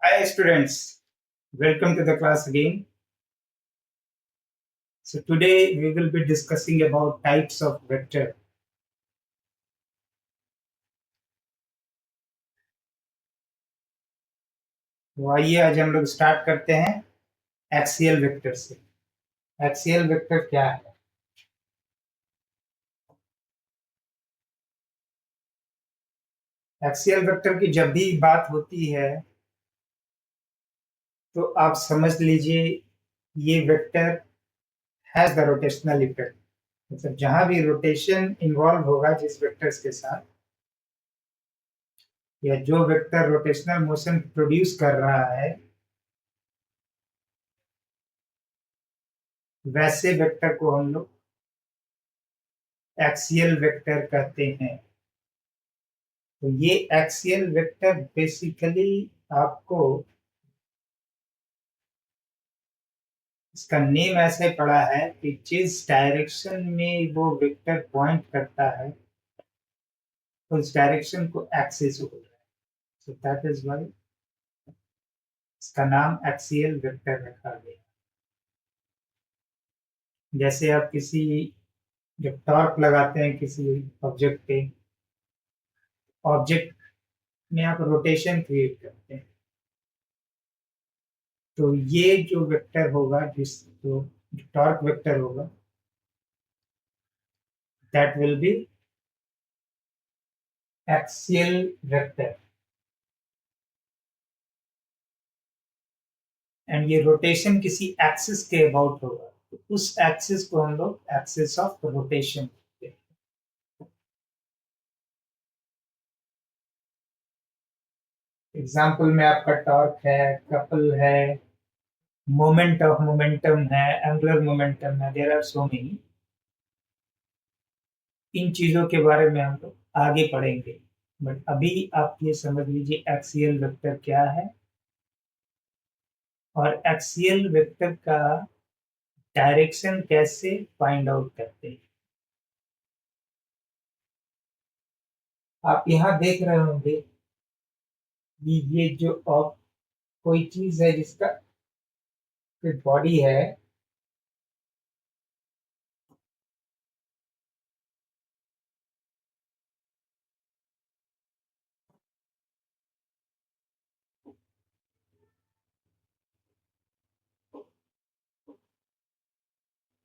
Hi students, welcome to the class again. So today we will be discussing about types of vector. तो आइए आज हम लोग start करते हैं एक्सियल वेक्टर से। एक्सियल वेक्टर क्या है? एक्सियल वेक्टर की जब भी बात होती है तो आप समझ लीजिए ये vector has the rotational effect. मतलब जहां भी रोटेशन इन्वॉल्व होगा जिस वेक्टर्स के साथ या जो वेक्टर रोटेशनल मोशन प्रोड्यूस कर रहा है वैसे वेक्टर को हम लोग एक्सियल वेक्टर कहते हैं। तो ये एक्सियल वेक्टर बेसिकली आपको इसका नेम ऐसे पड़ा है कि जिस डायरेक्शन में वो वेक्टर पॉइंट करता है उस डायरेक्शन को एक्सिस बोल रहे हैं। सो दैट इज व्हाई इसका नाम एक्सियल वेक्टर रखा गया। जैसे आप किसी जब टॉर्क लगाते हैं किसी ऑब्जेक्ट पे, ऑब्जेक्ट में आप रोटेशन क्रिएट करते हैं, तो ये जो वेक्टर होगा जिस जो टॉर्क वेक्टर होगा that will be axial vector. And ये रोटेशन किसी एक्सिस के अबाउट होगा तो उस एक्सिस को हम लोग एक्सिस ऑफ रोटेशन कहते हैं। एग्जाम्पल में आपका टॉर्क है, कपल है, मोमेंट ऑफ मोमेंटम है, एंगुलर मोमेंटम है, देयर आर सो मेनी। इन चीजों के बारे में हम लोग आगे पढ़ेंगे, बट अभी आप ये समझ लीजिए एक्सियल वेक्टर क्या है और एक्सियल वेक्टर का डायरेक्शन कैसे फाइंड आउट करते हैं। आप यहाँ देख रहे होंगे ये जो कोई चीज है जिसका बॉडी है,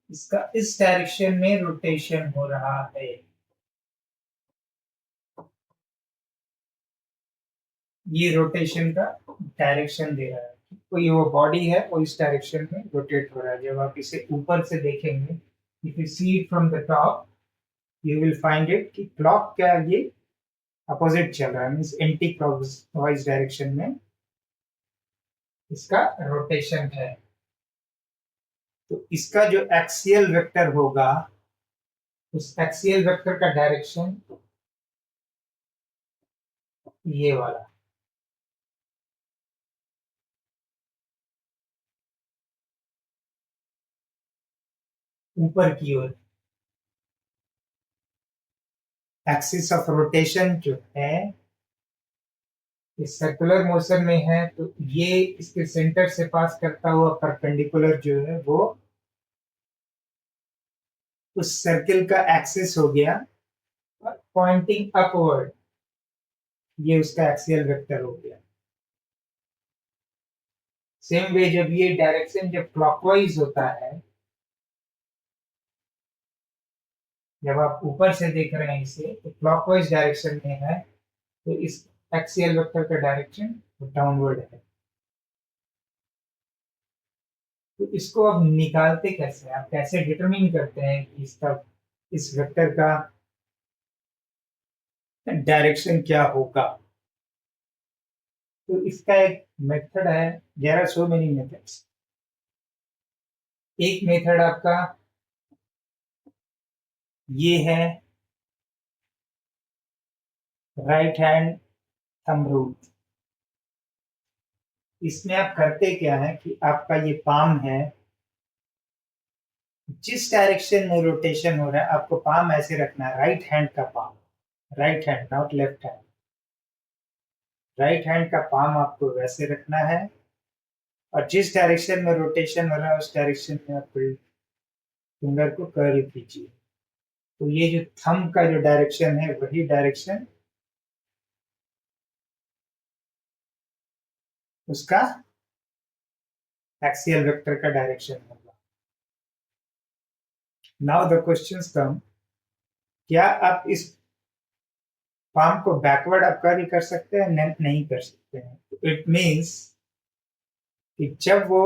इसका इस डायरेक्शन में रोटेशन हो रहा है। ये रोटेशन का डायरेक्शन दे रहा है। कोई वो बॉडी है वो इस डायरेक्शन में रोटेट हो रहा है। जब आप इसे ऊपर से देखेंगे, if you see it from the top, you will find it कि क्लॉक क्या ये अपोजिट चल रहा है, मीन्स एंटी क्लॉकवाइज डायरेक्शन में इसका रोटेशन है। तो इसका जो एक्सियल वेक्टर होगा उस एक्सियल वेक्टर का डायरेक्शन ये वाला ऊपर की ओर। एक्सिस ऑफ रोटेशन जो है ये सर्कुलर मोशन में है, तो ये इसके सेंटर से पास करता हुआ परपेंडिकुलर जो है वो उस सर्किल का एक्सिस हो गया और पॉइंटिंग अपवर्ड ये उसका एक्सियल वेक्टर हो गया। सेम वे जब ये डायरेक्शन जब क्लॉकवाइज होता है, जब आप ऊपर से देख रहे हैं इसे तो क्लॉकवाइज डायरेक्शन में है, तो इस एक्सियल वेक्टर का डायरेक्शन डाउनवर्ड है। तो इसको अब निकालते कैसे, आप कैसे डिटरमिन करते हैं कि इसका इस वेक्टर का डायरेक्शन क्या होगा? तो इसका एक मेथड है, there are so many methods. एक मेथड आपका ये है राइट हैंड थंब रूल। इसमें आप करते क्या है कि आपका ये पाम है, जिस डायरेक्शन में रोटेशन हो रहा है आपको पाम ऐसे रखना है, राइट हैंड का palm, right hand not left hand. Right hand का पाम आपको वैसे रखना है और जिस डायरेक्शन में रोटेशन हो रहा है उस डायरेक्शन में आप फिंगर को कर्ल कीजिए। तो ये जो थंब का जो डायरेक्शन है वही डायरेक्शन उसका एक्सियल वेक्टर का डायरेक्शन होगा। नाउ द क्वेश्चंस कम, क्या आप इस पाम को बैकवर्ड आप कर्ल कर सकते हैं? नहीं कर सकते हैं। इट मीन्स कि जब वो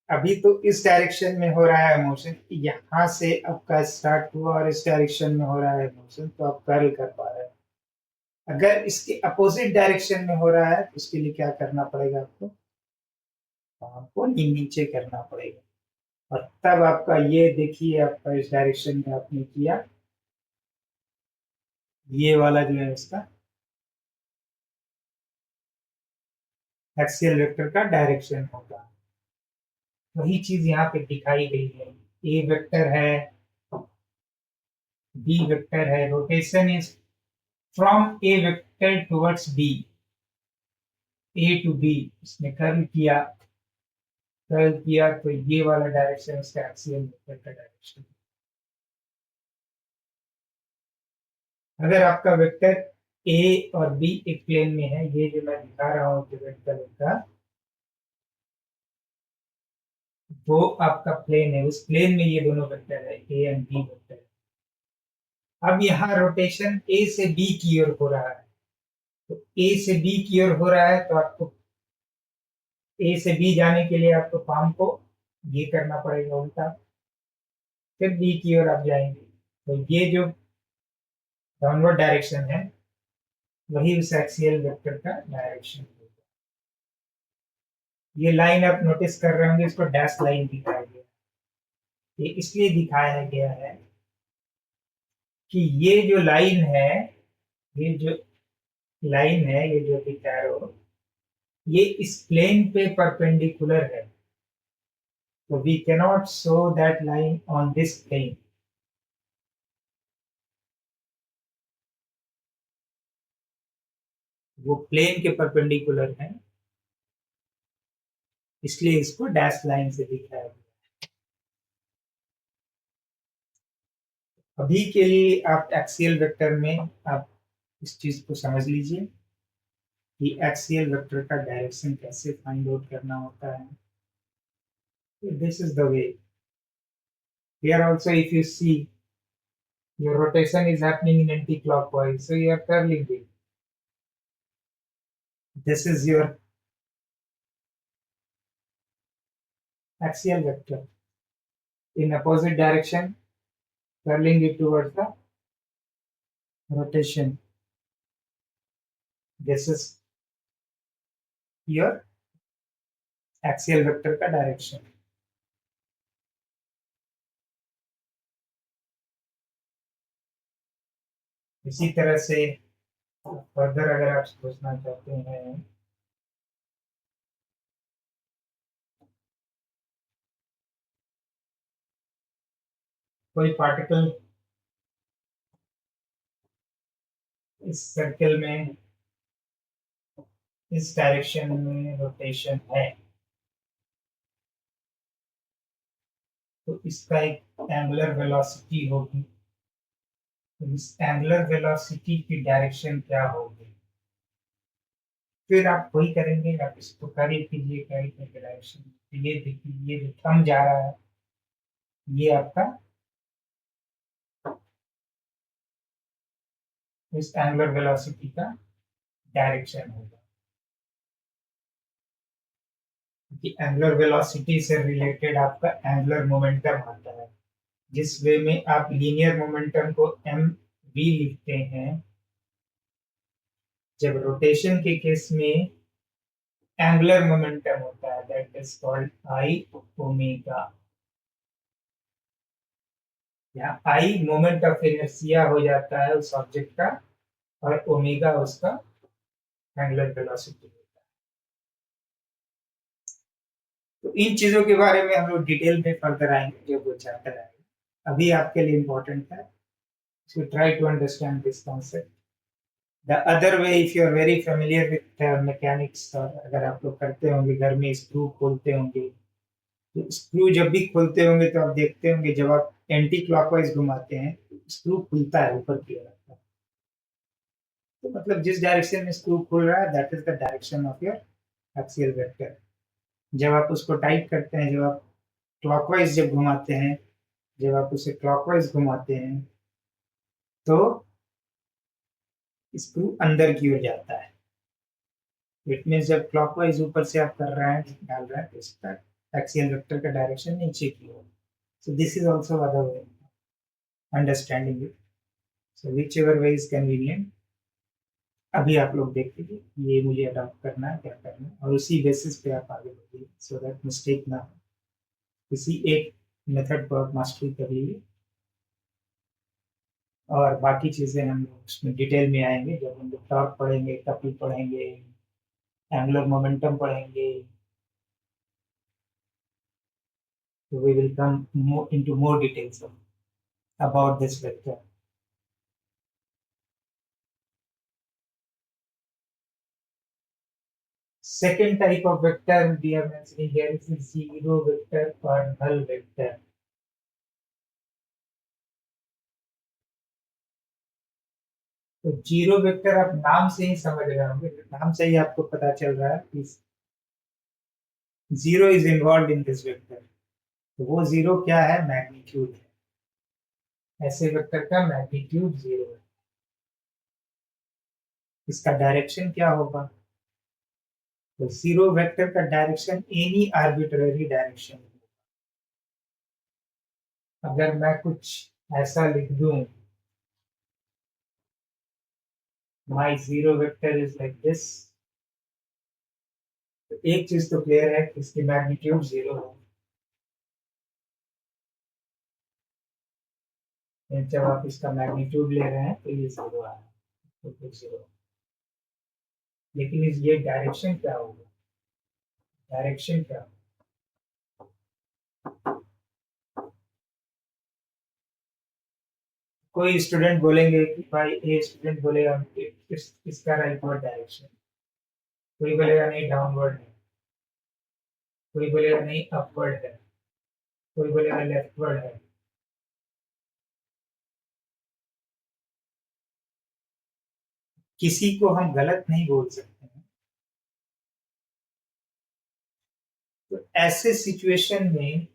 अभी तो इस डायरेक्शन में हो रहा है मोशन, यहां से आपका स्टार्ट हुआ और इस डायरेक्शन में हो रहा है मोशन, तो आप कर्ल कर पा रहे हैं। अगर इसके अपोजिट डायरेक्शन में हो रहा है तो उसके लिए क्या करना पड़ेगा आपको? आपको नीचे करना पड़ेगा। और तब आपका ये देखिए आपका इस डायरेक्शन में आपने किया, ये वाला जो है इसका एक्सियल वेक्टर का डायरेक्शन होगा। वही चीज यहाँ पे दिखाई गई है। ए वेक्टर है, बी वेक्टर है, rotation is from A vector towards B, A to B. इसने कर्ल किया तो ये वाला डायरेक्शन इसका एक्सियल वेक्टर का डायरेक्शन। अगर आपका वेक्टर ए और बी एक प्लेन में है, ये जो मैं दिखा रहा हूँ रेड कलर का, वो आपका प्लेन है, उस प्लेन में ये दोनों वेक्टर है, ए एंड बी वेक्टर। अब यहाँ रोटेशन ए से बी की ओर हो रहा है, तो ए से बी की ओर हो रहा है तो आपको ए से बी जाने के लिए आपको पाम को ये करना पड़ेगा उल्टा, फिर बी की ओर आप जाएंगे। तो ये जो डाउनवर्ड डायरेक्शन है वही उस एक्सियल वेक्टर का डायरेक्शन होगा। ये लाइन आप नोटिस कर रहे होंगे, इसको डैश लाइन दिखाया गया। ये इसलिए दिखाया गया है कि ये जो लाइन है, ये जो लाइन है, ये जो दिखा रहे हो, ये इस प्लेन पे परपेंडिकुलर है। तो we cannot show that line on this plane. वो प्लेन के परपेंडिकुलर है, इसलिए इसको डैश लाइन से दिखाया गया। अभी के लिए आप एक्सियल वेक्टर में आप इस चीज को समझ लीजिए कि एक्सियल वेक्टर का डायरेक्शन कैसे फाइंड आउट करना होता है। This is the way. Here also, if you see, your rotation is happening in anti-clockwise, so you are curling it. This is your axial vector. In opposite direction, curling it towards the rotation. This is your axial vector का direction. इसी तरह से further अगर आप सोचना चाहते हैं, कोई पार्टिकल इस सर्कल में इस डायरेक्शन में रोटेशन है, तो इसका एक एंगुलर वेलोसिटी होगी। तो इस एंगुलर वेलोसिटी की डायरेक्शन क्या होगी? फिर आप वही करेंगे, आप इसको कर्ल कीजिए, कर्ल करके डायरेक्शन। तो ये देखिए, ये जो थंब जा रहा है ये आपका इस एंगुलर वेलोसिटी का डायरेक्शन होगा। कि एंगुलर वेलोसिटी से रिलेटेड आपका एंगुलर मोमेंटम आता है। जिस वे में आप लीनियर मोमेंटम को एम वी लिखते हैं, जब रोटेशन के केस में एंगुलर मोमेंटम होता है, that is called I omega. यहाँ आई मोमेंट ऑफ इनर्शिया हो जाता है उस ऑब्जेक्ट का, और ओमेगा उसका एंगुलर वेलोसिटी होता है। तो इन चीजों के बारे में हम लोग डिटेल में फर्दर आएंगे जब वो चैप्टर आएगा। अभी आपके लिए इम्पोर्टेंट है, so try to understand this concept. The other way, if you are very familiar with mechanics, अगर आप लोग करते होंगे घर में, स्क्रू खोलते होंगे, तो स्क्रू जब भी खोलते होंगे तो आप देखते होंगे जब आप एंटी क्लॉकवाइज घुमाते हैं स्क्रू खुलता है ऊपर की ओर। तो मतलब जिस डायरेक्शन में स्क्रू खुल रहा है that is the direction of your axial vector. जब आप उसको टाइट करते हैं, जब आप क्लॉकवाइज जब घुमाते हैं, जब आप उसे क्लॉकवाइज घुमाते हैं तो स्क्रू अंदर की ओर जाता है। इट मीन्स जब क्लॉकवाइज ऊपर से आप कर रहे हैं, डाल रहे हैं, तो इसका एक्सियल वेक्टर का डायरेक्शन नीचे की ओर। So this is also other way understanding it. So whichever way is convenient. अभी आप लोग देख लीजिए ये मुझे अडॉप्ट करना है, क्या करना है, और उसी बेसिस पे आप आगे बढ़िए सो दैट मिस्टेक ना हो। किसी एक मेथड को आप मास्टरी कर लीजिए और बाकी चीज़ें हम लोग उसमें डिटेल में आएंगे जब हम लोग टॉर्क पढ़ेंगे, कपल पढ़ेंगे, एंगुलर मोमेंटम पढ़ेंगे। So we will come into more details about this vector. Second type of vector we are mentioning here is zero vector or null vector. तो जीरो वेक्टर आप नाम से ही समझ रहे होंगे, नाम से ही आपको पता चल रहा है कि zero is involve in this vector. तो वो जीरो क्या है? मैग्नीट्यूड है। ऐसे वेक्टर का मैग्नीट्यूड जीरो है। इसका डायरेक्शन क्या होगा? तो जीरो वेक्टर का डायरेक्शन एनी आर्बिट्ररी डायरेक्शन। अगर मैं कुछ ऐसा लिख दूं, my zero vector is like this, तो एक चीज तो क्लियर है कि इसकी मैग्नीट्यूड जीरो है। जब आप इसका मैग्नीट्यूड ले रहे हैं तो ये जीरो आ रहा है, तो जीरो। लेकिन इस ये डायरेक्शन क्या होगा? डायरेक्शन क्या होगा? कोई स्टूडेंट बोलेंगे कि भाई, ए स्टूडेंट बोलेगा इसका राइटवर्ड डायरेक्शन, कोई बोलेगा नहीं डाउनवर्ड है, कोई बोलेगा नहीं अपवर्ड है, कोई बोलेगा लेफ्टवर्ड है। किसी को हम गलत नहीं बोल सकते हैं। तो ऐसे सिचुएशन में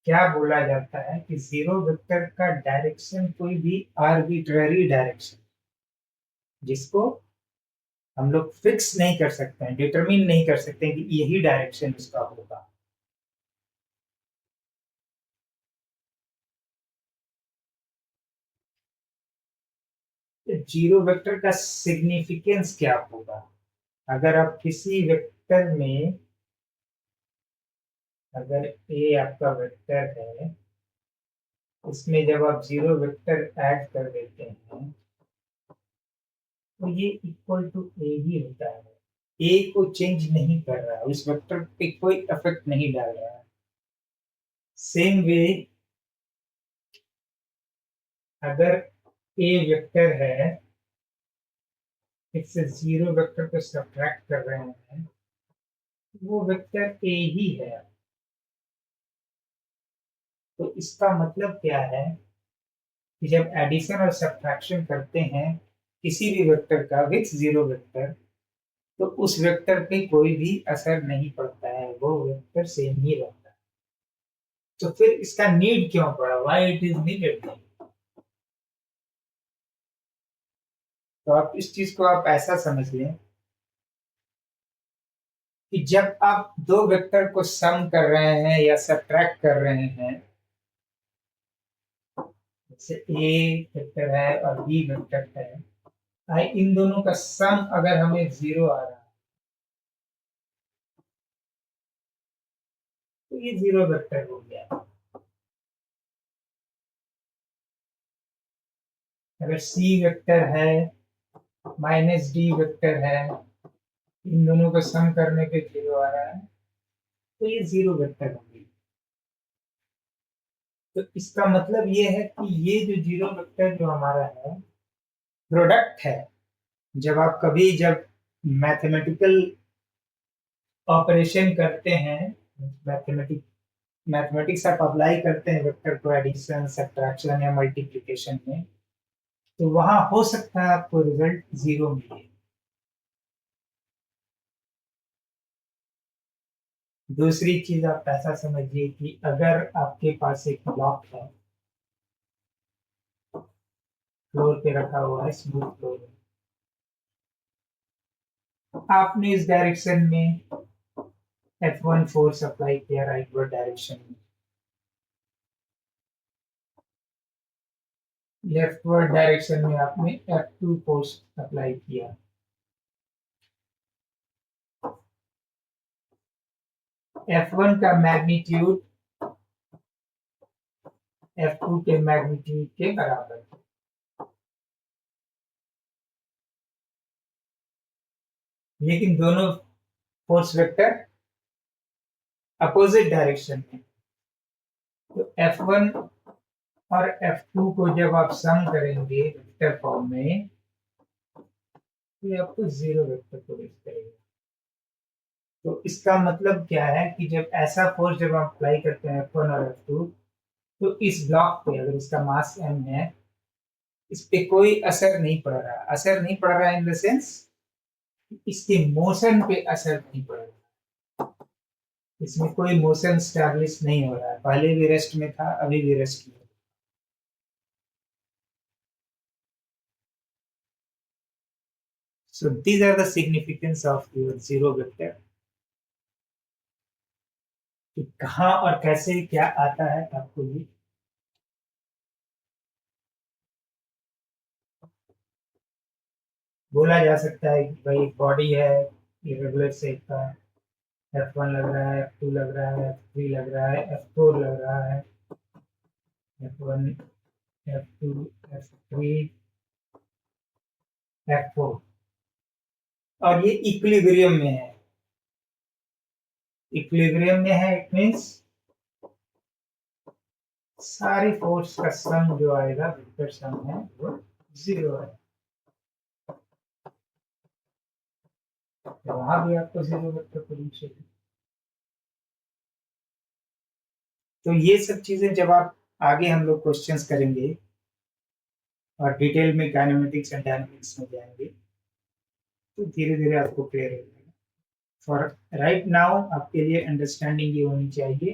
क्या बोला जाता है कि जीरो वेक्टर का डायरेक्शन कोई भी आर्बिट्ररी डायरेक्शन जिसको हम लोग फिक्स नहीं कर सकते हैं, डिटरमिन नहीं कर सकते कि यही डायरेक्शन इसका होगा। जीरो वेक्टर का सिग्निफिकेंस क्या होगा? अगर आप किसी वेक्टर में, अगर ए आपका वेक्टर है, उसमें जब आप जीरो वेक्टर ऐड कर देते हैं तो ये इक्वल टू ए ही होता है। ए को चेंज नहीं कर रहा है, उस वेक्टर पे कोई इफेक्ट नहीं डाल रहा है। सेम वे, अगर ए वेक्टर है, इससे जीरो वेक्टर को सब्ट्रैक्ट कर रहे हैं, वो वेक्टर ए ही है। तो इसका मतलब क्या है कि जब एडिशन और सब्ट्रैक्शन करते हैं किसी भी वेक्टर का विथ जीरो वेक्टर, तो उस वेक्टर पे कोई भी असर नहीं पड़ता है, वो वेक्टर सेम ही रहता है। तो फिर इसका नीड क्यों पड़ा? Why it is needed? तो आप इस चीज को आप ऐसा समझ लें कि जब आप दो वेक्टर को सम कर रहे हैं या सब्ट्रैक्ट कर रहे हैं, जैसे ए वेक्टर है और बी वेक्टर है, आई इन दोनों का सम अगर हमें जीरो आ रहा है तो ये जीरो वेक्टर हो गया। अगर सी वेक्टर है माइनस डी वेक्टर है, इन दोनों का सम करने पे जीरो आ रहा है, तो ये जीरो वेक्टर होगी। तो इसका मतलब ये है कि ये जो जीरो वेक्टर जो हमारा है प्रोडक्ट है, जब मैथमेटिकल ऑपरेशन करते हैं, मैथमेटिक्स आप अप्लाई करते हैं वेक्टर को एडिशन, सब्ट्रैक्शन या मल्टीप्लिकेशन में, तो वहां हो सकता है आपको रिजल्ट 0 मिले। दूसरी चीज आप ऐसा समझिए कि अगर आपके पास एक ब्लॉक है, फ्लोर पे रखा हुआ है, स्मूथ फ्लोर में, आपने इस डायरेक्शन में F1 फोर्स अप्लाई किया राइटवर्ड डायरेक्शन में, लेफ्टवर्ड डायरेक्शन में आपने F2 फोर्स अप्लाई किया। F1 का मैग्नीट्यूड F2 के मैग्नीट्यूड के बराबर है। लेकिन दोनों फोर्स वेक्टर अपोजिट डायरेक्शन में, तो F1 और F2 को जब आप सम करेंगे वेक्टर फॉर्म में, तो ये आपको 0 वेक्टर प्रोड्यूस करेगा। तो इसका मतलब क्या है कि जब ऐसा फोर्स जब आप अप्लाई करते हैं F1 और F2, तो इस ब्लॉक पे अगर इसका मास m है, इस पे कोई असर नहीं पड़ रहा। असर नहीं पड़ रहा इन द सेंस इसके मोशन पे असर नहीं पड़ रहा, इसमें कोई मोशन स्टैब्लिश नहीं हो रहा है। पहले भी रेस्ट में था, अभी भी रेस्ट में। So these are the significance of your zero vector। कि कहाँ और कैसे क्या आता है आपको ये बोला जा सकता है कि भाई बॉडी है इरेगुलर शेप का, F1 लग रहा है, F2 लग रहा है, F3 लग रहा है, F4 लग रहा है, F1, F2, F3, F4, और ये इक्विलिब्रियम में है। इक्विलिब्रियम में है, इट मींस सारी फोर्स का सम जो आएगा, वेक्टर सम है, वो 0 है। तो वहां भी आपको 0 वेक्टर पोटेंशियल है। तो ये सब चीजें जब आप आगे हम लोग क्वेश्चंस करेंगे और डिटेल में काइनेमेटिक्स एंड डायनामिक्स में जाएंगे, तो धीरे धीरे आपको क्लियर हो जाएगा। फॉर राइट नाउ आपके लिए अंडरस्टैंडिंग ये होनी चाहिए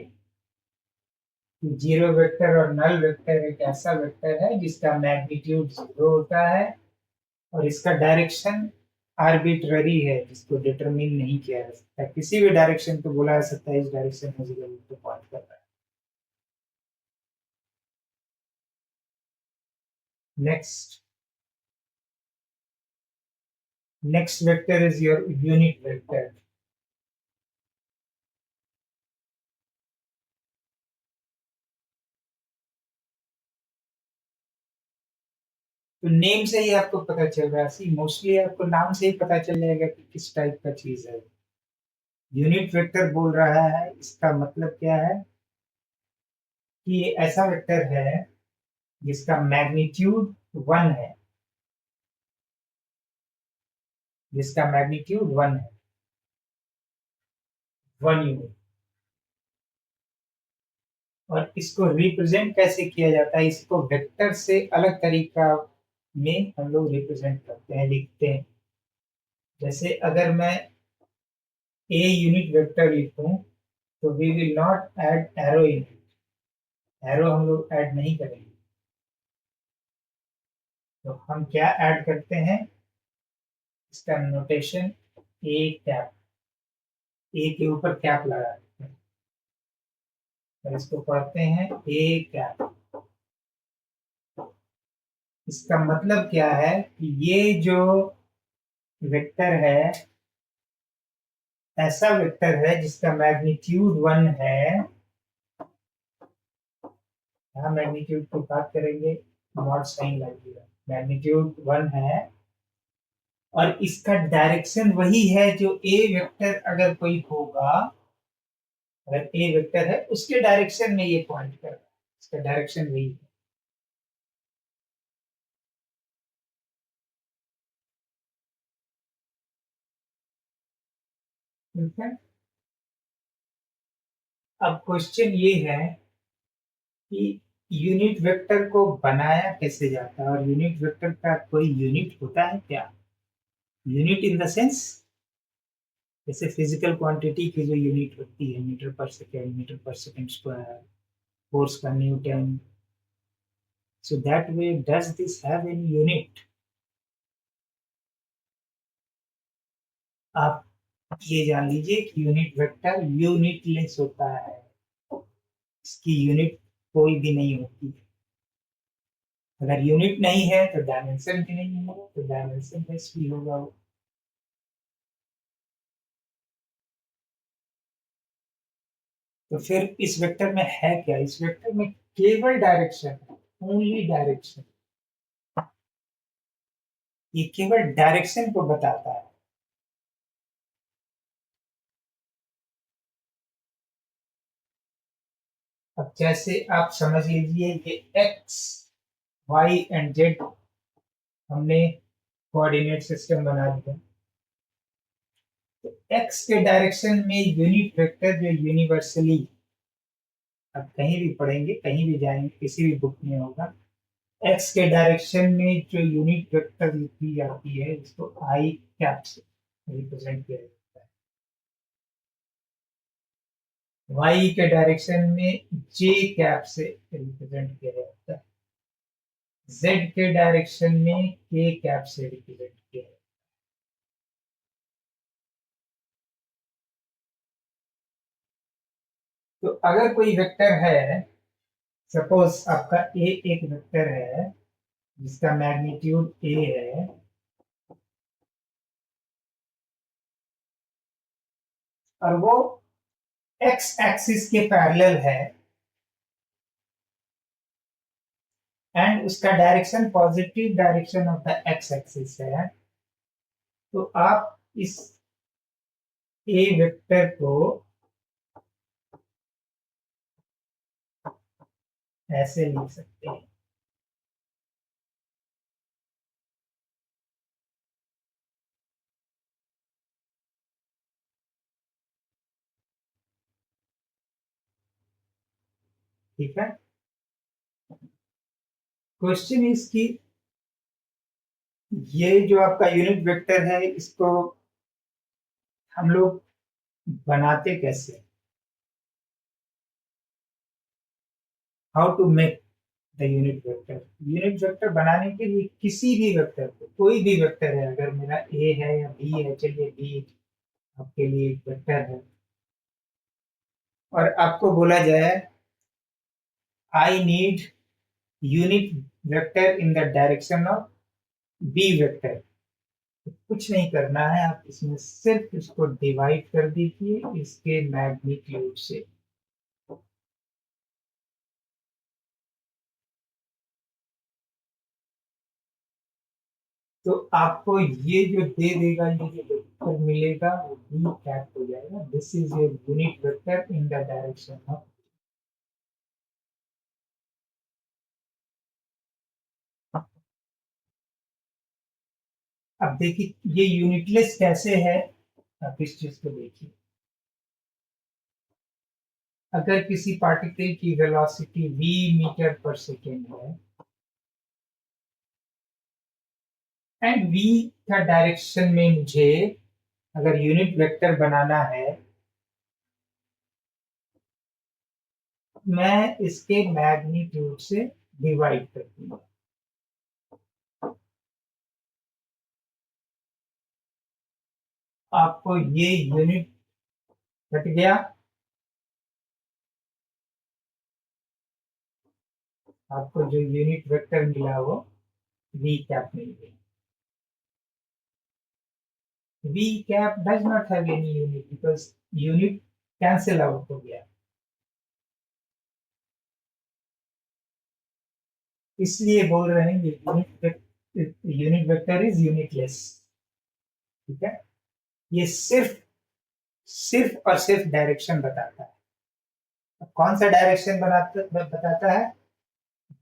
कि जीरो वेक्टर और नल वेक्टर एक ऐसा वेक्टर है जिसका मैग्नीट्यूड 0 होता है और इसका डायरेक्शन आर्बिट्ररी है, जिसको डिटरमिन नहीं किया जा सकता। किसी भी डायरेक्शन को बोला जा सकता है इस डायरेक्शन में 0 तो पॉइंट कर रहा है। Next vector is your unit vector. तो नेम से ही आपको पता चल रहा है, मोस्टली आपको नाम से ही पता चल जाएगा कि किस टाइप का चीज है। यूनिट वेक्टर बोल रहा है, इसका मतलब क्या है कि ये ऐसा वेक्टर है जिसका मैग्नीट्यूड 1 है, जिसका मैग्नीट्यूड 1 है, 1 यूनिट। और इसको रिप्रेजेंट कैसे किया जाता है, इसको वेक्टर से अलग तरीका में हम लोग रिप्रेजेंट करते हैं, लिखते हैं। जैसे अगर मैं ए यूनिट वेक्टर लिखूं, तो we will not add arrow in, arrow हम लोग ऐड नहीं करेंगे। तो हम क्या ऐड करते हैं, इसका नोटेशन ए कैप, ए के ऊपर कैप लगा देते हैं और इसको पढ़ते हैं ए कैप। इसका मतलब क्या है कि ये जो वेक्टर है ऐसा वेक्टर है जिसका मैग्नीट्यूड 1 है। यहाँ मैग्नीट्यूड की बात करेंगे, नॉट साइन लगेगा, मैग्नीट्यूड 1 है और इसका डायरेक्शन वही है जो ए वेक्टर अगर कोई होगा, अगर ए वेक्टर है उसके डायरेक्शन में ये पॉइंट कर रहा है, इसका डायरेक्शन वही है। ठीक है। अब क्वेश्चन ये है कि यूनिट वेक्टर को बनाया कैसे जाता है, और यूनिट वेक्टर का कोई यूनिट होता है क्या? यूनिट इन द सेंस जैसे फिजिकल क्वांटिटी की जो यूनिट होती है, मीटर पर सेकेंड, मीटर पर सेकेंड स्क्वायर, फोर्स का Newton, so that way does this have any unit? आप ये जान लीजिए कि यूनिट वेक्टर यूनिटलेस होता है, इसकी यूनिट कोई भी नहीं होती। अगर यूनिट नहीं है तो डायमेंशन भी नहीं होगा, तो डायमेंशन लेस भी होगा वो। तो फिर इस वेक्टर में है क्या? इस वेक्टर में केवल डायरेक्शन है, ओनली डायरेक्शन। ये केवल डायरेक्शन को बताता है। अब जैसे आप समझ लीजिए ये एक्स, वाई एंड जेड हमने कोऑर्डिनेट सिस्टम बना दिया। तो एक्स के डायरेक्शन में यूनिट वेक्टर जो यूनिवर्सली, अब कहीं भी पढ़ेंगे, कहीं भी जाएंगे, किसी भी बुक में होगा, एक्स के डायरेक्शन में जो यूनिट वेक्टर लिखी जाती है उसको आई कैप से रिप्रेजेंट किया जाता है। वाई के डायरेक्शन में जे कैप से रिप्रेजेंट किया जाता है। जेड के डायरेक्शन में के कैप से रिप्रेजेंट किया जाता है। तो अगर कोई वेक्टर है, सपोज आपका ए एक वेक्टर है जिसका मैग्नीट्यूड ए है, और वो एक्स एक्सिस के पैरेलल है, एंड उसका direction positive direction of the x axis है, तो आप इस ए वेक्टर को ऐसे लिख सकते हैं। ठीक है। क्वेश्चन इज कि ये जो आपका यूनिट वेक्टर है इसको हम लोग बनाते कैसे? How to make the unit vector? Unit vector बनाने के लिए किसी भी वेक्टर को, कोई भी वेक्टर है, अगर मेरा ए है या बी है, चलिए बी आपके लिए एक वेक्टर है, और आपको बोला जाए I need unit vector in the direction of B vector, तो कुछ नहीं करना है, आप इसमें सिर्फ इसको डिवाइड कर दीजिए इसके मैग्नीट्यूड से। तो आपको ये जो दे देगा, ये जो वेक्टर मिलेगा वो बी कैप हो जाएगा। This is your unit vector in the direction of. अब देखिए ये यूनिटलेस कैसे है, आप इस चीज को देखिए। अगर किसी पार्टिकल की वेलोसिटी v मीटर पर सेकेंड है, एंड v का डायरेक्शन में मुझे अगर यूनिट वेक्टर बनाना है, मैं इसके मैग्नीट्यूड से डिवाइड कर दूंगा। आपको ये यूनिट घट गया, आपको जो यूनिट वेक्टर मिला वो v कैप मिल गया। v cap does not have any unit because unit cancel out हो गया, इसलिए बोल रहे हैं यूनिट वेक्टर इज यूनिटलेस। ठीक है। ये सिर्फ सिर्फ और सिर्फ डायरेक्शन बताता है। अब कौन सा डायरेक्शन बताता है?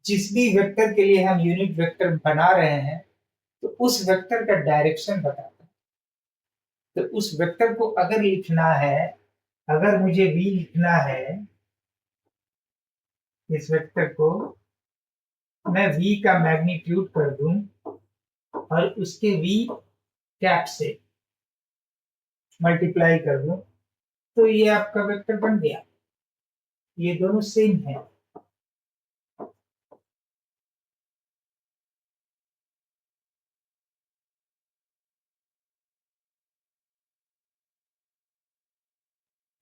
जिस भी वेक्टर के लिए हम यूनिट वेक्टर बना रहे हैं, तो उस वेक्टर का डायरेक्शन बताता है। तो उस वेक्टर को अगर लिखना है, अगर मुझे v लिखना है, इस वेक्टर को मैं v का मैग्नीट्यूड कर दूं और उसके v कैप से मल्टीप्लाई कर दूं, तो ये आपका वेक्टर बन गया। ये दोनों सेम है।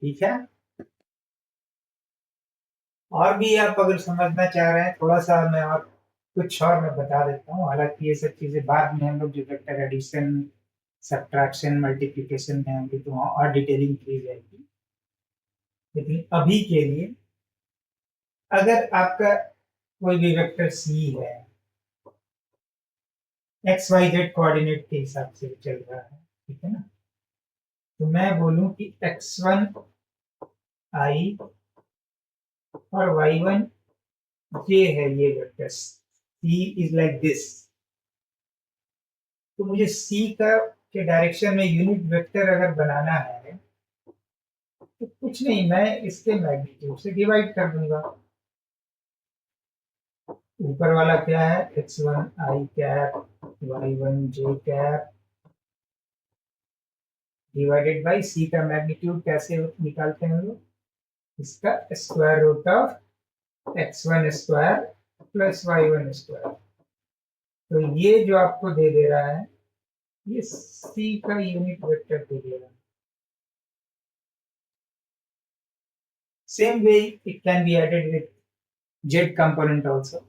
ठीक है। और भी आप अगर समझना चाह रहे हैं थोड़ा सा, मैं और कुछ और मैं बता देता हूँ। हालांकि ये सब चीजें बाद में हम लोग जो वेक्टर एडिशन, सब्ट्रैक्शन, मल्टीप्लिकेशन में होंगे तो वहाँ और डिटेलिंग की जाएगी। लेकिन अभी के लिए, अगर आपका कोई भी वेक्टर सी है, एक्स वाई जेड कोऑर्डिनेट के हिसाब से चल रहा है, ठीक है ना, तो मैं बोलूं कि x1 आई और y1 ये है, ये vector c is like this. तो मुझे c का के डायरेक्शन में यूनिट वेक्टर अगर बनाना है तो कुछ नहीं, मैं इसके मैग्नीट्यूड से डिवाइड कर दूंगा। ऊपर वाला क्या है, x1 i cap y1 j cap divided by c का मैग्नीट्यूड कैसे निकालते हैं हम लोग, इसका square root of x1 square plus y1 square. तो ये जो आपको दे दे रहा है, ये c का यूनिट वेक्टर दे दे रहा है। Same way, it can be added with z component also.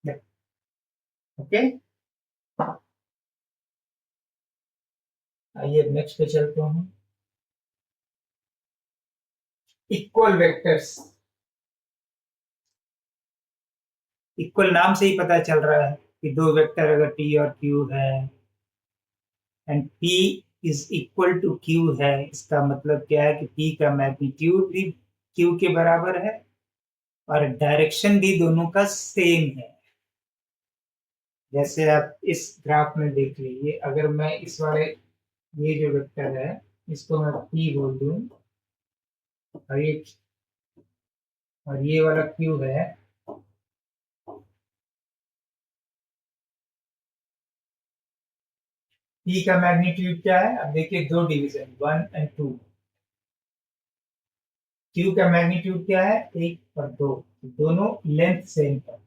Yeah. Okay. आइए नेक्स्ट पे चलते हैं। इक्वल वेक्टर्स, इक्वल नाम से ही पता चल रहा है कि दो वेक्टर अगर p और q है and p is equal to q है, इसका मतलब क्या है कि p का मैग्नीट्यूड भी q के बराबर है और डायरेक्शन भी दोनों का सेम है। जैसे आप इस ग्राफ में देख लीजिए, अगर मैं इस वाले, ये जो वेक्टर है इसको मैं p बोल दूं और ये वाला q है, p का मैग्नीट्यूड क्या है, अब देखिए दो डिवीजन 1 एंड 2, q का मैग्नीट्यूड क्या है 1 और 2, दोनों लेंथ सेम है,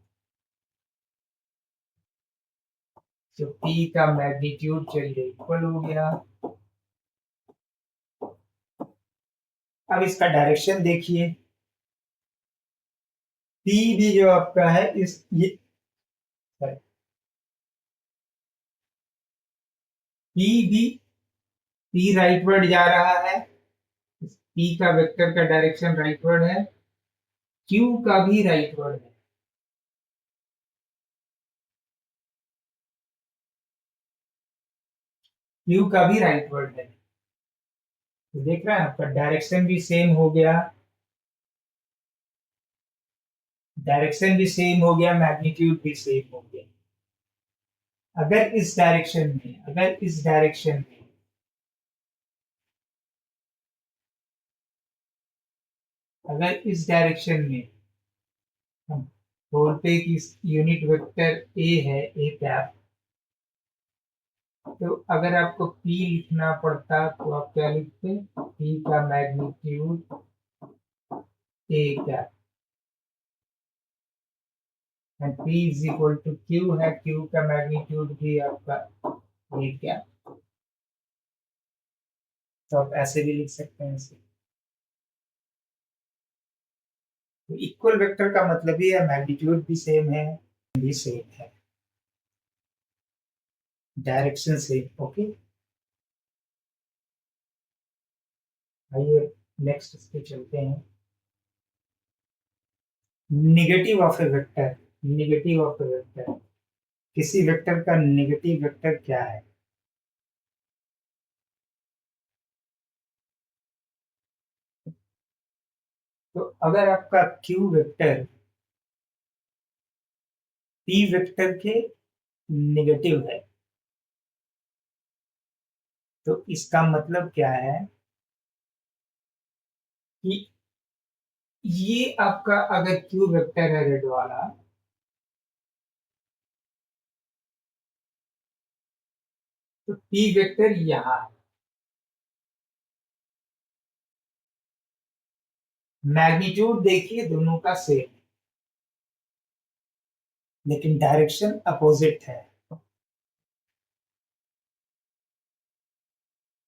तो p का मैग्नीट्यूड चलिए इक्वल हो गया। अब इसका डायरेक्शन देखिए, p भी जो आपका है इस ये p भी, p राइटवर्ड जा रहा है, p का वेक्टर का डायरेक्शन राइटवर्ड है, q का भी राइटवर्ड है। q का भी राइटवर्ड है। तो देख रहे हैं आपका डायरेक्शन भी सेम हो गया, डायरेक्शन भी सेम हो गया, मैग्नीट्यूड भी सेम हो गया। अगर इस डायरेक्शन में, अगर इस डायरेक्शन में, अगर इस डायरेक्शन में हम बोलते हैं कि यूनिट वेक्टर ए है, ए कैप, तो अगर आपको p लिखना पड़ता तो आप क्या लिखते, p का magnitude A cap and p is equal to q है, q का मैग्नीट्यूड भी आपका ए कैप। तो आप ऐसे भी लिख सकते हैं इसे। तो इक्वल वेक्टर का मतलब ये है मैग्नीट्यूड भी सेम है, भी सेम है, डायरेक्शन सेम। ओके, आइए नेक्स्ट इस पे चलते हैं। Negative of A vector, negative of A vector, किसी वेक्टर का निगेटिव वेक्टर क्या है। तो अगर आपका क्यू वेक्टर पी वेक्टर के निगेटिव है, तो इसका मतलब क्या है कि ये आपका अगर क्यू वेक्टर है रेड वाला, तो पी वेक्टर यहाँ है। मैग्नीट्यूड देखिए दोनों का सेम, लेकिन डायरेक्शन अपोजिट है।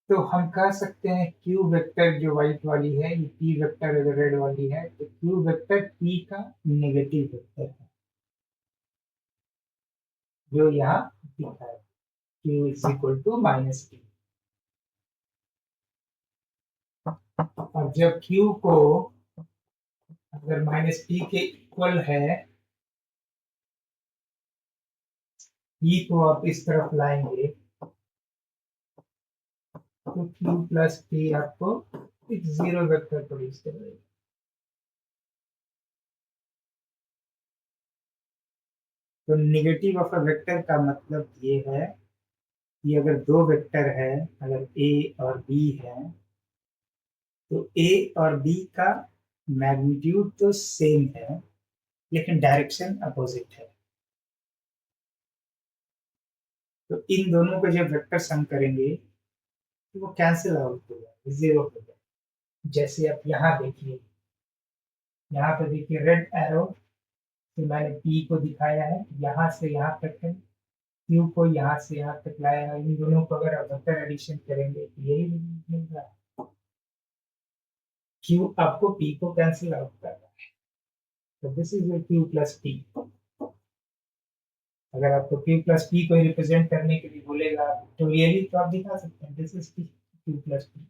तो हम कह सकते हैं क्यू वेक्टर जो व्हाइट वाली है, ये पी वेक्टर अगर रेड वाली है, तो क्यू वेक्टर पी का नेगेटिव वेक्टर है, जो यहाँ दिखा है, Q is equal to minus P. और जब क्यू को अगर माइनस पी के इक्वल है, पी को आप इस तरफ लाएंगे, तो क्यू प्लस पी आपको एक जीरो वेक्टर प्रोड्यूस करेगा। तो नेगेटिव ऑफ अ वेक्टर का मतलब ये है कि अगर दो वेक्टर है, अगर ए और बी है, तो ए और बी का मैग्नीट्यूड तो सेम है, लेकिन डायरेक्शन अपोजिट है। तो इन दोनों को जब वेक्टर सम करेंगे, तो वो कैंसिल आउट हो जाएगा, जीरो हो जाएगा। जैसे आप यहाँ देखिए, यहाँ पे देखिए रेड एरो से मैंने पी को दिखाया है, यहाँ से यहाँ तक है, क्यू को यहाँ से यहाँ तक लाया है। इन दोनों को अगर आप वेक्टर एडिशन करेंगे तो यही मिल रहा है, क्यू आपको पी को कैंसिल आउट कर रहा है। तो this is Q plus P. अगर आपको क्यू प्लस पी को रिप्रेजेंट करने के लिए बोलेगा तो रियली, तो आप दिखा सकते हैं this is Q plus P.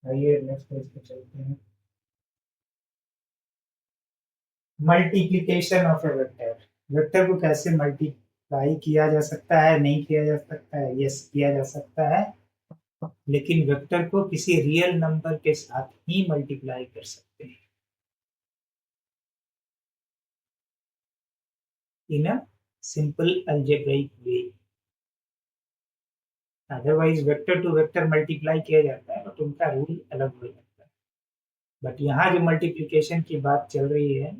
आइए नेक्स्ट पेज पे चलते हैं। Multiplication of A vector. Vector को कैसे मल्टीप्लाई किया जा सकता है? नहीं किया जा सकता है? यस, किया जा सकता है, लेकिन वेक्टर को किसी रियल नंबर के साथ ही मल्टीप्लाई कर सकते हैं, in a simple algebraic way. Otherwise vector to vector multiply किया जाता है, बट उनका रूल अलग हो जाता है। बट यहाँ जो मल्टीप्लिकेशन की बात चल रही है,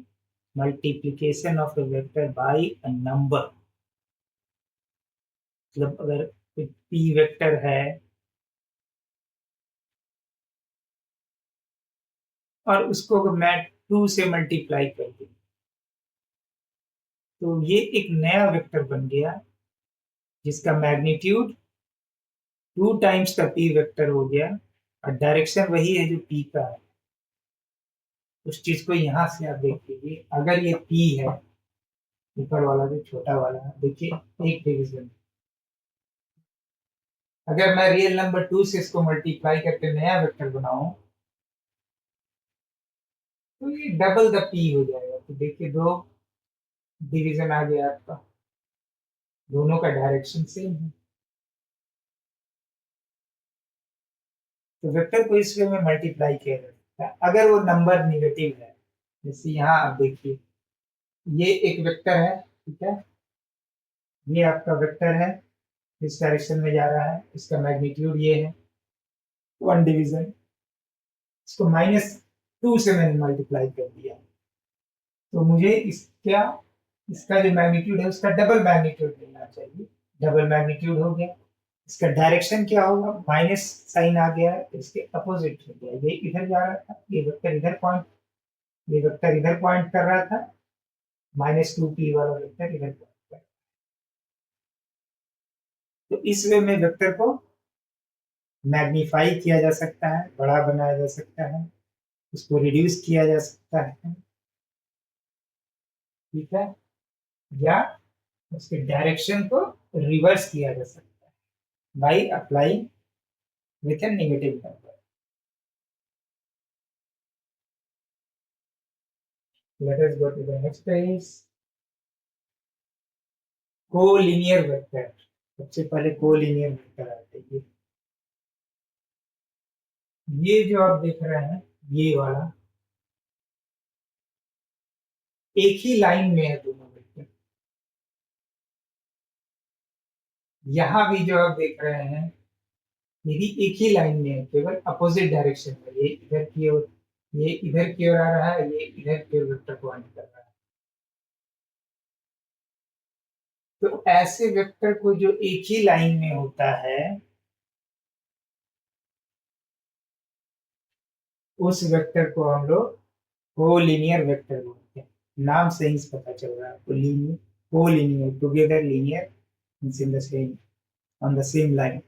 multiplication of A vector by a number, मतलब अगर पी वेक्टर है और उसको अगर मैं टू से मल्टीप्लाई कर दूं, तो ये एक नया वेक्टर बन गया, जिसका मैग्नीट्यूड टू टाइम्स का पी वेक्टर हो गया, और डायरेक्शन वही है जो पी का है। उस चीज को यहां से आप देख लीजिए, अगर ये पी है, ऊपर वाला जो छोटा वाला है, देखिए एक डिवीजन, अगर मैं रियल नंबर टू से इसको मल्टीप्लाई करके नया वेक्टर बनाऊं, तो ये डबल द पी हो जाएगा। तो देखिए दो डिवीजन आ गया आपका, दोनों का डायरेक्शन सेम है। तो वेक्टर को इस वे में मल्टीप्लाई किया जा सकता है अगर वो नंबर निगेटिव है। जैसे यहाँ आप देखिए, ये एक वेक्टर है, ठीक है, ये आपका वेक्टर है, इस डायरेक्शन में जा रहा है, इसका मैग्नीट्यूड ये है, वन डिवीजन, इसको माइनस टू से मैंने मल्टीप्लाई कर दिया, तो मुझे इसका इसका जो मैग्नीट्यूड है उसका डबल मैग्नीट्यूड मिलना चाहिए। डबल मैग्नीट्यूड हो गया, इसका डायरेक्शन क्या होगा, माइनस साइन आ गया है, तो इसके अपोजिट हो गया, ये इधर जा रहा था, ये वेक्टर इधर पॉइंट, ये वेक्टर इधर पॉइंट कर रहा था, माइनस टू पी वाला वेक्टर इधर पॉइंट कर। तो इस वे में वेक्टर को मैग्नीफाई किया जा सकता है, बड़ा बनाया जा सकता है, उसको रिड्यूस किया जा सकता है, ठीक है, या उसके डायरेक्शन को रिवर्स किया जा सकता है by applying with a negative number. Let us go to the next page. Collinear vector. सबसे पहले कोलिनियर वेक्टर आते हैं, ये जो आप देख रहे हैं, ये वाला एक ही लाइन में है दोनों वेक्टर, यहाँ भी जो आप देख रहे हैं ये भी एक ही लाइन में है, केवल अपोजिट डायरेक्शन में। ये इधर की ओर, ये इधर की ओर आ रहा है, ये इधर की ओर वेक्टर पॉइंट कर रहा है। तो ऐसे वेक्टर को जो एक ही लाइन में होता है, उस वेक्टर को हम लोग कोलिनियर वेक्टर बोलते हैं। नाम से ही पता चल रहा है आपको, linear, collinear, together, linear, means in the same, on the same line.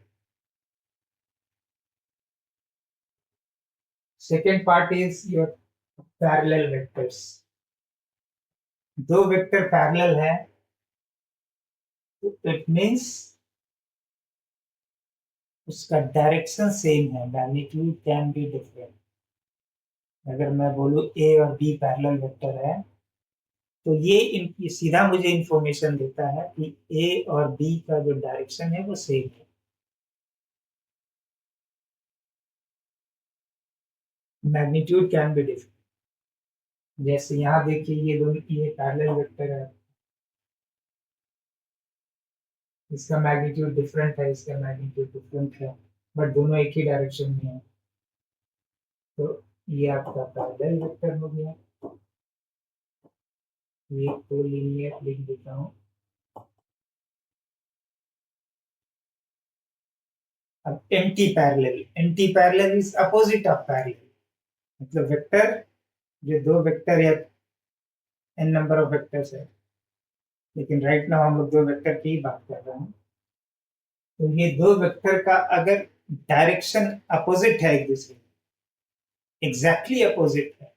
Second part is your parallel vectors. दो वेक्टर पैरेलल है, तो इट मीन्स उसका डायरेक्शन सेम है, मैग्नीट्यूड कैन बी डिफरेंट। अगर मैं बोलूँ ए और बी पैरेलल वेक्टर है, तो ये सीधा मुझे इंफॉर्मेशन देता है कि ए और बी का जो डायरेक्शन है वो सेम है। Magnitude can be different. जैसे यहाँ देखिए, ये दोनों, ये पैरेलल वेक्टर है, इसका मैग्नीट्यूड डिफरेंट है, इसका मैग्नीट्यूड डिफरेंट है, बट दोनों एक ही डायरेक्शन में है। तो ये आपका पैरेलल वेक्टर हो गया। ये कोलिनियर लिख देता हूँ। अब anti parallel is opposite of parallel. मतलब वेक्टर, जो दो वेक्टर या एन नंबर ऑफ वेक्टर्स है, लेकिन राइट नाउ हम लोग दो वेक्टर की ही बात कर रहे हैं। तो ये दो वेक्टर का अगर डायरेक्शन अपोजिट है, एक दूसरे, एग्जैक्टली अपोजिट है,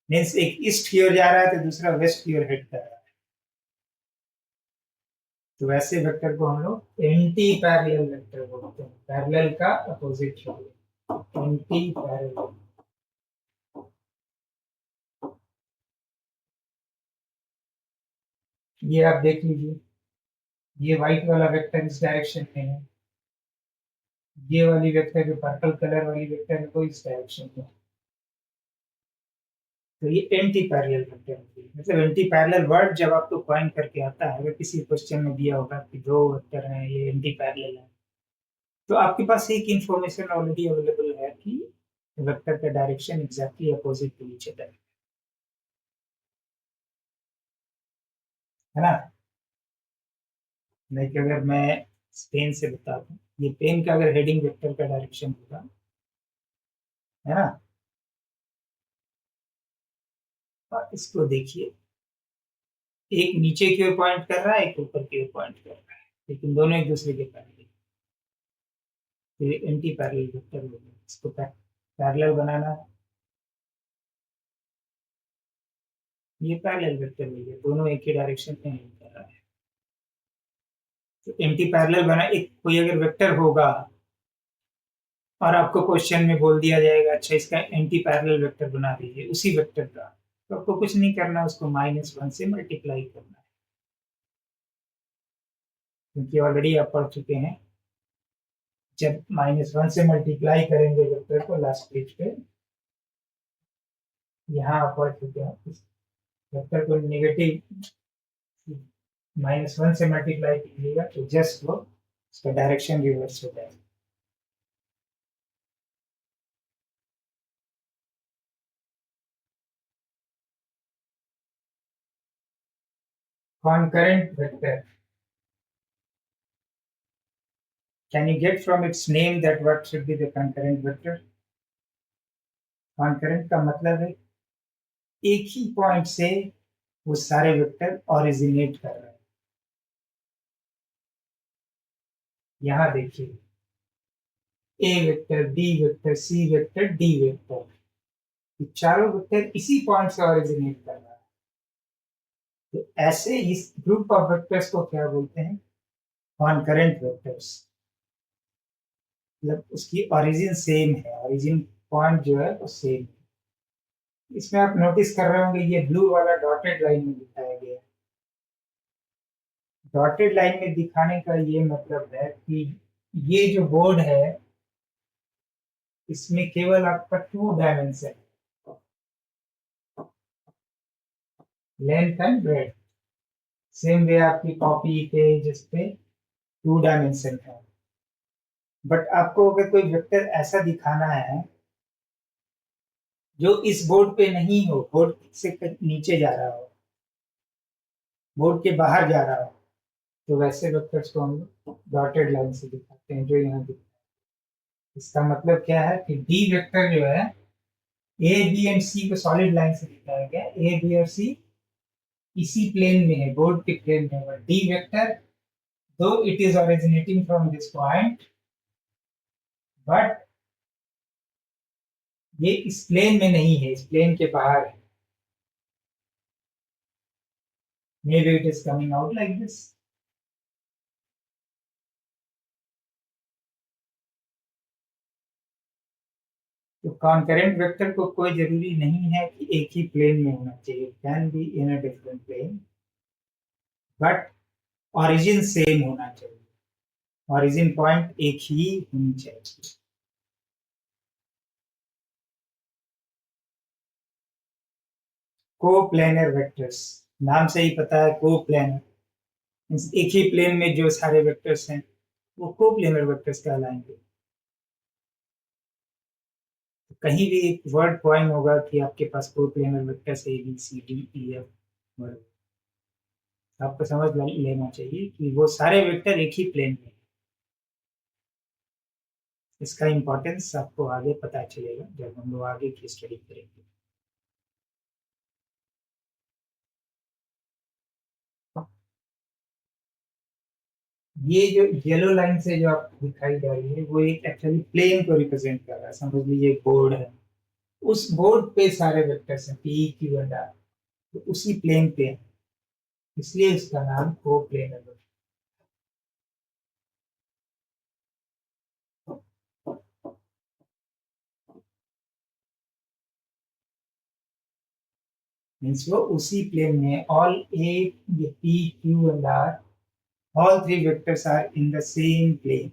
मीन्स एक ईस्ट की ओर जा रहा है तो दूसरा वेस्ट की ओर हेड कर रहा है, तो वैसे वेक्टर को हम लोग एंटी पैरेलल वेक्टर बोलते हैं। पैरेलल का अपोजिट हो गया एंटी पैरेलल। ये आप देख लीजिए, ये व्हाइट वाला वेक्टर इस डायरेक्शन में है, ये वाली वेक्टर, जो पर्पल कलर वाली वेक्टर है, वो इस डायरेक्शन में है। तो ये एंटी पैरेलल वेक्टर होती है। मतलब एंटी पैरेलल वर्ड जब आपको पॉइंट करके आता है, अगर किसी क्वेश्चन में दिया होगा कि दो वेक्टर हैं, ये एंटी पैरेलल है, तो आपके पास एक इंफॉर्मेशन ऑलरेडी अवेलेबल है कि वेक्टर का direction exactly opposite to each other, है ना। लाइक अगर मैं पेन से बता दूं, ये पेन का अगर हेडिंग वेक्टर का डायरेक्शन होगा, है ना, और इसको देखिए, एक नीचे की ओर पॉइंट कर रहा है, एक ऊपर की ओर पॉइंट कर रहा है, लेकिन दोनों एक दूसरे के पैरेलल। तो ये एंटी पैरेलल वेक्टर हो गया। इसको पैरेलल बनाना है, ये पैरेलल वेक्टर हो गया, दोनों एक ही डायरेक्शन में मूव कर रहा है। तो एंटी पैरेलल बना, एक कोई अगर वेक्टर होगा और आपको क्वेश्चन में बोल दिया जाएगा अच्छा इसका एंटी पैरेलल वेक्टर बना दीजिए उसी वेक्टर का, तो आपको कुछ नहीं करना, उसको -1 से मल्टीप्लाई करना है, क्योंकि ऑलरेडी आप पढ़ चुके हैं, जब -1 से मल्टीप्लाई करेंगे वेक्टर को लास्ट पेज पे, यहाँ आप पढ़ चुके हैं, इस वेक्टर को नेगेटिव -1 से मल्टीप्लाई कीजिएगा तो जस्ट वो उसका डायरेक्शन रिवर्स हो जाएगा। Concurrent vector. Can you get from its name that what should be the concurrent vector? Concurrent का मतलब है एक ही पॉइंट से वो सारे वेक्टर ओरिजिनेट कर रहे हैं। यहाँ देखिए, ए vector, B vector, C vector, D vector, ये चारों वेक्टर इसी पॉइंट से ओरिजिनेट कर रहा है। तो ऐसे इस ग्रुप ऑफ वेक्टर्स को क्या बोलते हैं? Concurrent vectors. मतलब उसकी ओरिजिन सेम है, ओरिजिन पॉइंट जो है वो सेम है। इसमें आप नोटिस कर रहे होंगे, ये ब्लू वाला डॉटेड लाइन में दिखाया गया है। डॉटेड लाइन में दिखाने का ये मतलब है कि ये जो बोर्ड है, इसमें केवल आपका 2 dimension, length and breadth, same way आपकी कॉपी पे जिसपे 2 डायमेंशन है, बट आपको अगर कोई वेक्टर ऐसा दिखाना है जो इस बोर्ड पे नहीं हो, बोर्ड से नीचे जा रहा हो, बोर्ड के बाहर जा रहा हो, तो वैसे वेक्टर्स को हम डॉटेड लाइन से दिखाते हैं, जो यहाँ दिखता है। इसका मतलब क्या है कि डी वेक्टर जो है, ए बी एंड सी को सॉलिड लाइन से दिखाया गया, ए बी और सी इसी प्लेन में है, बोर्ड के प्लेन में है। डी वेक्टर दो it is originating from this point, but ये इस प्लेन में नहीं है, इस प्लेन के बाहर है। Maybe it is coming out like this. तो कॉन्करेंट वेक्टर को कोई जरूरी नहीं है कि एक ही प्लेन में होना चाहिए, can be in a different plane, but origin same होना चाहिए, ओरिजिन पॉइंट एक ही होनी चाहिए। कोप्लेनर वेक्टर्स, नाम से ही पता है कोप्लेनर, एक ही प्लेन में जो सारे वेक्टर्स हैं वो कोप्लेनर वेक्टर्स कहलाएंगे। कहीं भी एक वर्ड पॉइंट होगा कि आपके पास coplanar vectors A B C D E F, आपको समझ लेना चाहिए कि वो सारे वेक्टर एक ही प्लेन में। इसका इम्पोर्टेंस आपको आगे पता चलेगा जब हम लोग आगे की स्टडी करेंगे। ये जो येलो लाइन से जो आपको दिखाई जा रही है, वो एक एक्चुअली प्लेन को रिप्रेजेंट कर रहा है। समझ लीजिए एक बोर्ड है, उस बोर्ड पे सारे वेक्टर्स हैं पी क्यू एंड आर, तो उसी प्लेन पे है, इसलिए इसका नाम को प्लेन है। मीन्स वो उसी प्लेन में all A P Q and R, all three vectors are in the same plane.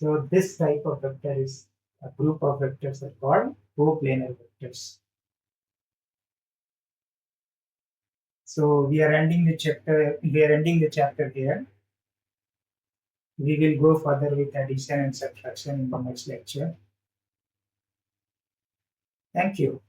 So this type of vector is, a group of vectors are called coplanar vectors. So we are ending the chapter. We are ending the chapter here. We will go further with addition and subtraction in the next lecture. Thank you.